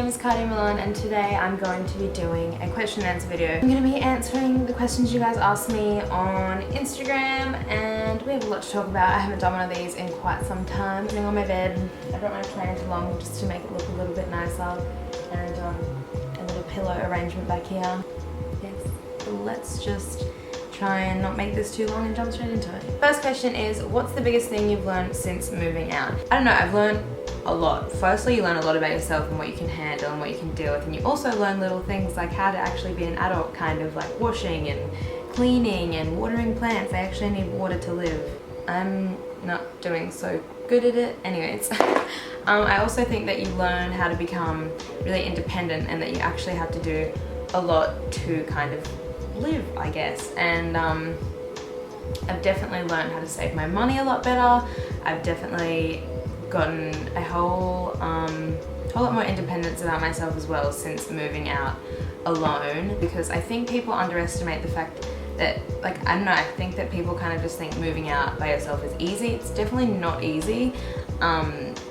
name is Cartia Mallan and today I'm going to be doing a question and answer video. I'm going to be answering the questions you guys asked me on Instagram and we have a lot to talk about. I haven't done one of these in quite some time. Sitting on my bed, I brought my plant along just to make it look a little bit nicer, and a little pillow arrangement back here. Yes, let's just try and not make this too long and jump straight into it. First question is, what's the biggest thing you've learned since moving out? I don't know, I've learned a lot. Firstly, you learn a lot about yourself and what you can handle and what you can deal with, and you also learn little things like how to actually be an adult, kind of like washing and cleaning and watering plants. They actually need water to live. I'm not doing so good at it. Anyways, I also think that you learn how to become really independent and that you actually have to do a lot to kind of live, I guess. And I've definitely learned how to save my money a lot better. I've definitely gotten a whole lot more independence about myself as well since moving out alone, because I think people underestimate the fact that, like, I don't know, I think that people kind of just think moving out by yourself is easy. It's definitely not easy.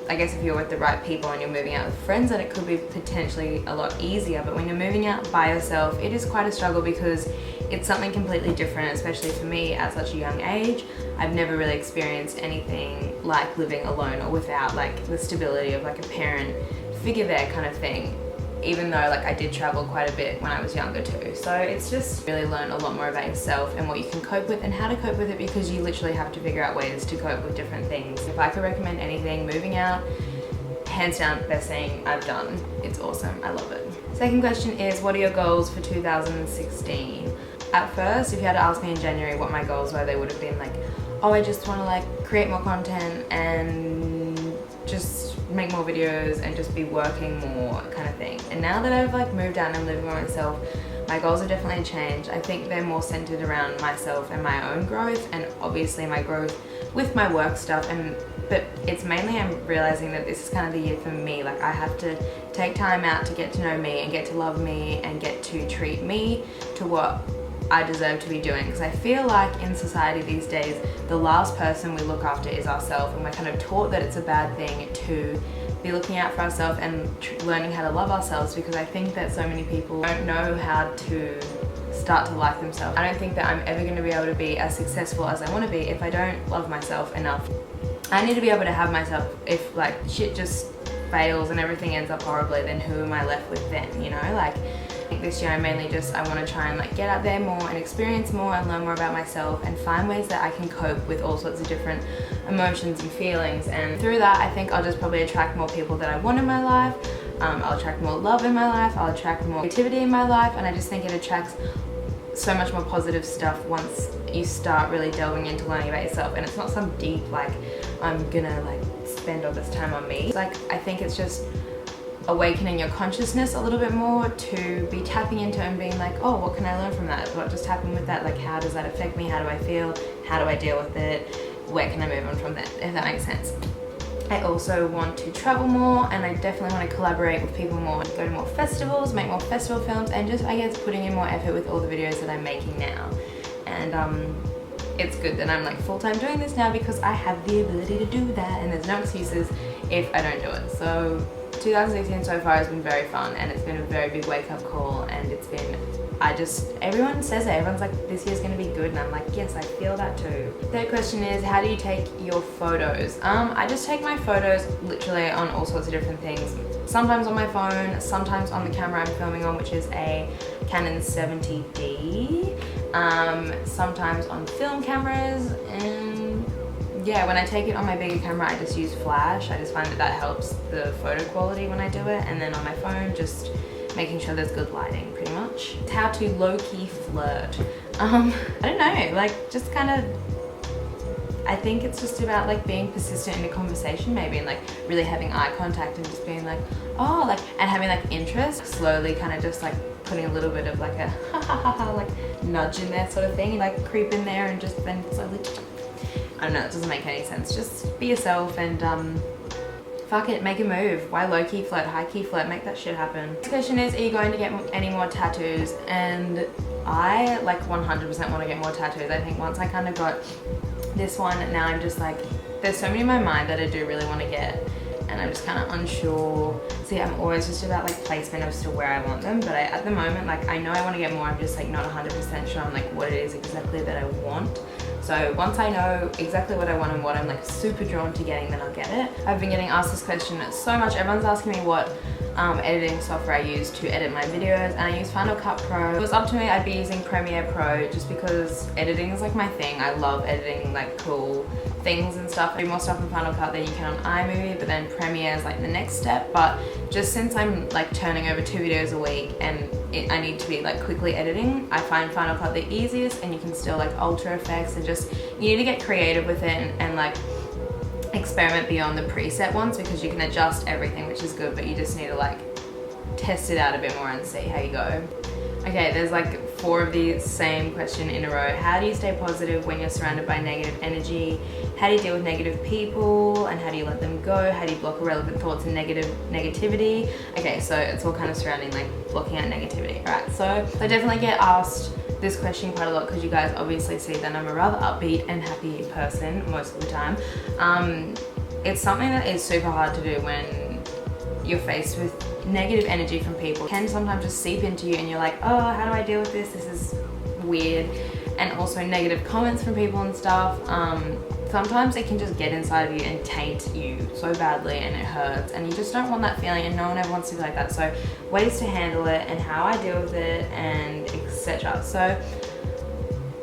I guess if you're with the right people and you're moving out with friends, then it could be potentially a lot easier, but when you're moving out by yourself, it is quite a struggle because it's something completely different, especially for me at such a young age. I've never really experienced anything like living alone or without like the stability of like a parent figure there kind of thing, even though like I did travel quite a bit when I was younger too. So it's just really learn a lot more about yourself and what you can cope with and how to cope with it, because you literally have to figure out ways to cope with different things. If I could recommend anything, moving out, hands down, best thing I've done. It's awesome, I love it. Second question is, what are your goals for 2016? At first, if you had to ask me in January what my goals were, they would have been like, oh, I just want to like create more content and just make more videos and just be working more kind of thing. And now that I've like moved out and I'm living by myself, my goals have definitely changed. I think they're more centered around myself and my own growth, and obviously my growth with my work stuff, but it's mainly I'm realizing that this is kind of the year for me. Like, I have to take time out to get to know me and get to love me and get to treat me to what I deserve to be doing, because I feel like in society these days the last person we look after is ourselves, and we're kind of taught that it's a bad thing to be looking out for ourselves and learning how to love ourselves, because I think that so many people don't know how to start to like themselves. I don't think that I'm ever going to be able to be as successful as I want to be if I don't love myself enough. I need to be able to have myself. If like shit just fails and everything ends up horribly, then who am I left with then, you know? Like, I think this year I mainly just, I want to try and like get out there more and experience more and learn more about myself and find ways that I can cope with all sorts of different emotions and feelings, and through that I think I'll just probably attract more people that I want in my life. I'll attract more love in my life, I'll attract more creativity in my life, and I just think it attracts so much more positive stuff once you start really delving into learning about yourself. And it's not some deep like, I'm gonna like spend all this time on me. It's like, I think it's just awakening your consciousness a little bit more to be tapping into and being like, oh, what can I learn from that? What just happened with that? Like, how does that affect me? How do I feel? How do I deal with it? Where can I move on from that, if that makes sense? I also want to travel more, and I definitely want to collaborate with people more, go to more festivals, make more festival films, and just, I guess, putting in more effort with all the videos that I'm making now. And it's good that I'm like full-time doing this now, because I have the ability to do that, and there's no excuses if I don't do it. So 2016 so far has been very fun, and it's been a very big wake-up call, and it's been, everyone says it, everyone's like, this year's gonna be good, and I'm like, yes, I feel that too. Third question is, how do you take your photos? I just take my photos literally on all sorts of different things. Sometimes on my phone, sometimes on the camera I'm filming on, which is a Canon 70D, sometimes on film cameras, and yeah, when I take it on my bigger camera, I just use flash. I just find that helps the photo quality when I do it. And then on my phone, just making sure there's good lighting, pretty much. How to low-key flirt. I don't know, like, just kind of, I think it's just about like being persistent in a conversation maybe, and like really having eye contact and just being like, oh, like, and having like interest. Slowly kind of just like putting a little bit of like a ha ha ha ha like nudge in there sort of thing, like creep in there, and just then slowly, I don't know, it doesn't make any sense. Just be yourself and fuck it, make a move. Why low-key flirt, high-key flirt, make that shit happen. Next question is, are you going to get any more tattoos? And I like 100% want to get more tattoos. I think once I kind of got this one, now I'm just like, there's so many in my mind that I do really want to get. and I'm just kind of unsure. See, I'm always just about like placement of still where I want them, but at the moment, like I know I want to get more, I'm just like not 100% sure on like what it is exactly that I want. So once I know exactly what I want and what I'm like super drawn to getting, then I'll get it. I've been getting asked this question so much. Everyone's asking me what editing software I use to edit my videos, and I use Final Cut Pro. If it was up to me, I'd be using Premiere Pro just because editing is like my thing. I love editing like cool things and stuff. I do more stuff in Final Cut than you can on iMovie, but then Premiere is like the next step. But just since I'm like turning over 2 videos a week and I need to be like quickly editing, I find Final Cut the easiest, and you can still like alter effects and just, you need to get creative with it and like experiment beyond the preset ones, because you can adjust everything, which is good, but you just need to like test it out a bit more and see how you go. Okay, there's like 4 of the same question in a row. How do you stay positive when you're surrounded by negative energy? How do you deal with negative people, and how do you let them go? How do you block irrelevant thoughts and negativity? Okay, so it's all kind of surrounding like blocking out negativity. Alright, so I definitely get asked this question quite a lot because you guys obviously see that I'm a rather upbeat and happy person most of the time. It's something that is super hard to do when you're faced with negative energy from people. It can sometimes just seep into you and you're like, oh, how do I deal with this? This is weird. And also negative comments from people and stuff. Sometimes it can just get inside of you and taint you so badly, and it hurts, and you just don't want that feeling, and no one ever wants to be like that. So ways to handle it and how I deal with it and etc. So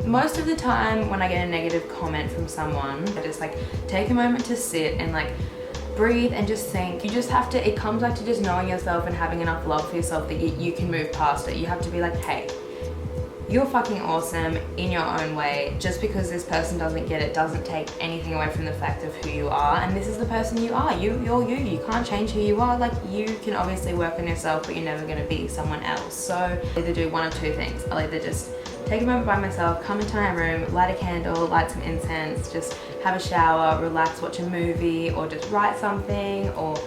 most of the time when I get a negative comment from someone, I just like take a moment to sit and like breathe and just think. You just have to, it comes back to just knowing yourself and having enough love for yourself that you can move past it. You have to be like, hey, you're fucking awesome in your own way. Just because this person doesn't get it doesn't take anything away from the fact of who you are, and this is the person you are. You're you. You can't change who you are. Like, you can obviously work on yourself, but you're never gonna be someone else. So I either do one of 2 things. I'll either just take a moment by myself, come into my room, light a candle, light some incense, just have a shower, relax, watch a movie, or just write something, or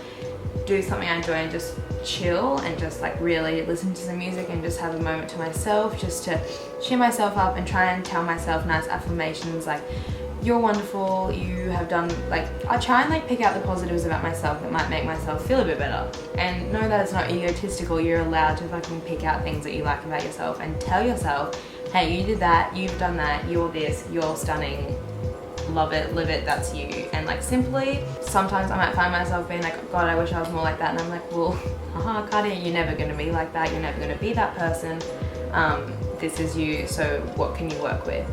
do something I enjoy and just chill and just like really listen to some music and just have a moment to myself, just to cheer myself up and try and tell myself nice affirmations like, you're wonderful, you have done, like, I try and like pick out the positives about myself that might make myself feel a bit better, and know that it's not egotistical. You're allowed to fucking pick out things that you like about yourself and tell yourself, hey, you did that, you've done that, you're this, you're stunning, love it, live it, that's you. And like simply, sometimes I might find myself being like, God, I wish I was more like that, and I'm like, well, haha, Cartia, you're never gonna be like that, you're never gonna be that person. This is you, so what can you work with?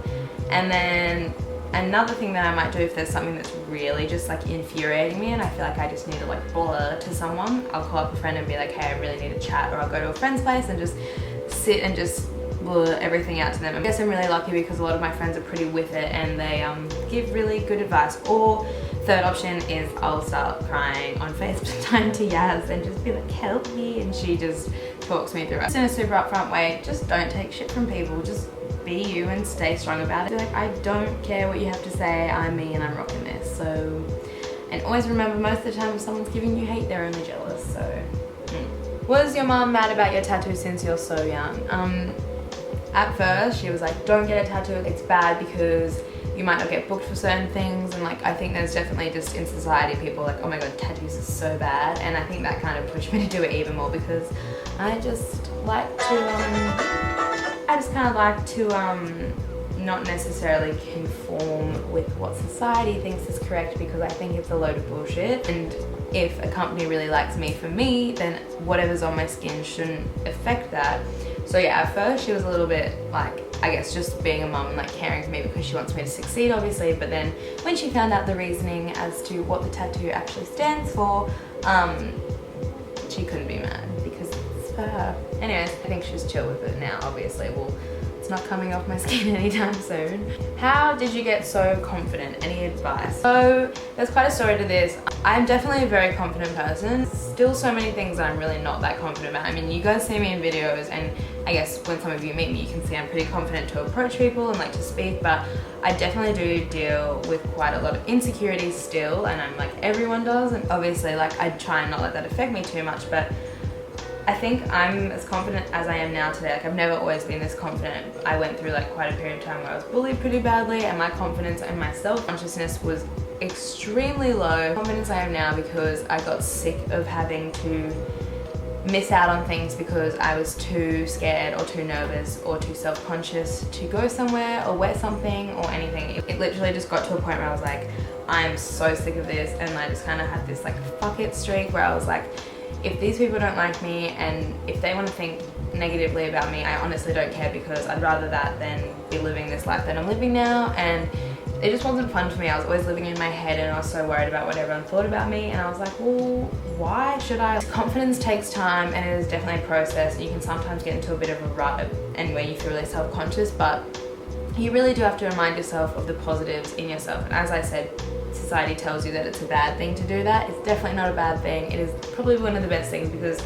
And then another thing that I might do, if there's something that's really just like infuriating me and I feel like I just need to like blur to someone, I'll call up a friend and be like, hey, I really need to chat, or I'll go to a friend's place and just sit and just blur everything out to them. I guess I'm really lucky because a lot of my friends are pretty with it and they give really good advice. Or third option is I'll start crying on FaceTime to Yaz and just be like, help me, and she just talks me through it. Just in a super upfront way, just don't take shit from people, just be you and stay strong about it. Be like, I don't care what you have to say, I'm me and I'm rocking this. So, and always remember, most of the time if someone's giving you hate, they're only jealous. So Was your mom mad about your tattoo since you're so young? At first she was like, don't get a tattoo, it's bad because you might not get booked for certain things, and like I think there's definitely just in society people like, oh my god, tattoos are so bad, and I think that kind of pushed me to do it even more because I just like to not necessarily conform with what society thinks is correct, because I think it's a load of bullshit. And if a company really likes me for me, then whatever's on my skin shouldn't affect that. So yeah, at first she was a little bit like, I guess just being a mum and like caring for me because she wants me to succeed obviously, but then when she found out the reasoning as to what the tattoo actually stands for, she couldn't be mad because it's for her. Anyways, I think she's chill with it now, obviously. Well, it's not coming off my skin anytime soon. How did you get so confident? Any advice? So there's quite a story to this. I'm definitely a very confident person. Still so many things that I'm really not that confident about. I mean, you guys see me in videos, and I guess when some of you meet me, you can see I'm pretty confident to approach people and like to speak, but I definitely do deal with quite a lot of insecurities still, and I'm like, everyone does, and obviously like I try and not let that affect me too much, but I think I'm as confident as I am now today. Like, I've never always been this confident. I went through like quite a period of time where I was bullied pretty badly, and my confidence and my self-consciousness was extremely low. Confidence I have now because I got sick of having to miss out on things because I was too scared or too nervous or too self-conscious to go somewhere or wear something or anything. It literally just got to a point where I was like, I'm so sick of this, and I just kind of had this like fuck it streak where I was like, if these people don't like me and if they want to think negatively about me, I honestly don't care, because I'd rather that than be living this life that I'm living now. And it just wasn't fun for me. I was always living in my head and I was so worried about what everyone thought about me, and I was like, well, why should I? Confidence takes time and it is definitely a process. You can sometimes get into a bit of a rut and where you feel really self-conscious, but you really do have to remind yourself of the positives in yourself. And as I said, society tells you that it's a bad thing to do that. It's definitely not a bad thing. It is probably one of the best things, because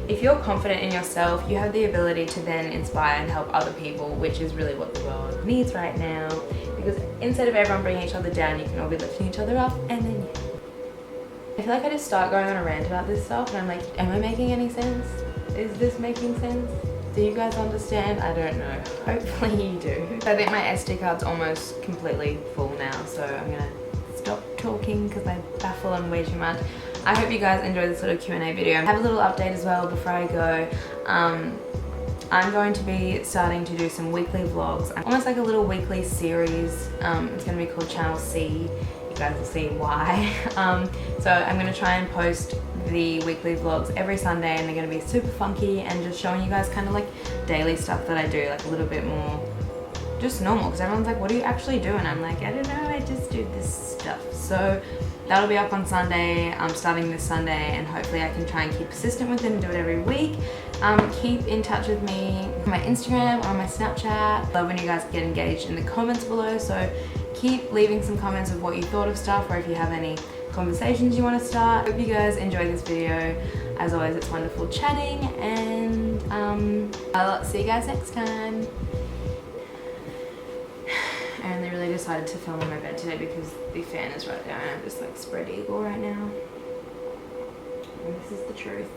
if you're confident in yourself, you have the ability to then inspire and help other people, which is really what the world needs right now. Because instead of everyone bringing each other down, you can all be lifting each other up. And then I feel like I just start going on a rant about this stuff and I'm like, am I making any sense? Is this making sense? Do you guys understand? I don't know. Hopefully you do. I think my SD card's almost completely full now, so I'm gonna stop talking because I baffle on way too much. I hope you guys enjoyed this little Q&A video. I have a little update as well before I go. I'm going to be starting to do some weekly vlogs, almost like a little weekly series. It's going to be called Channel C. You guys will see why. So I'm going to try and post the weekly vlogs every Sunday, and they're going to be super funky and just showing you guys kind of like daily stuff that I do, like a little bit more just normal, because everyone's like, what do you actually do? And I'm like, I don't know, I just do this stuff. So that'll be up on Sunday, starting this Sunday, and hopefully I can try and keep persistent with it and do it every week. Keep in touch with me on my Instagram or on my Snapchat. Love when you guys get engaged in the comments below, so keep leaving some comments of what you thought of stuff, or if you have any conversations you want to start. Hope you guys enjoyed this video. As always, it's wonderful chatting, and I'll see you guys next time. I only really decided to film on my bed today because the fan is right there and I'm just like spread eagle right now. And this is the truth.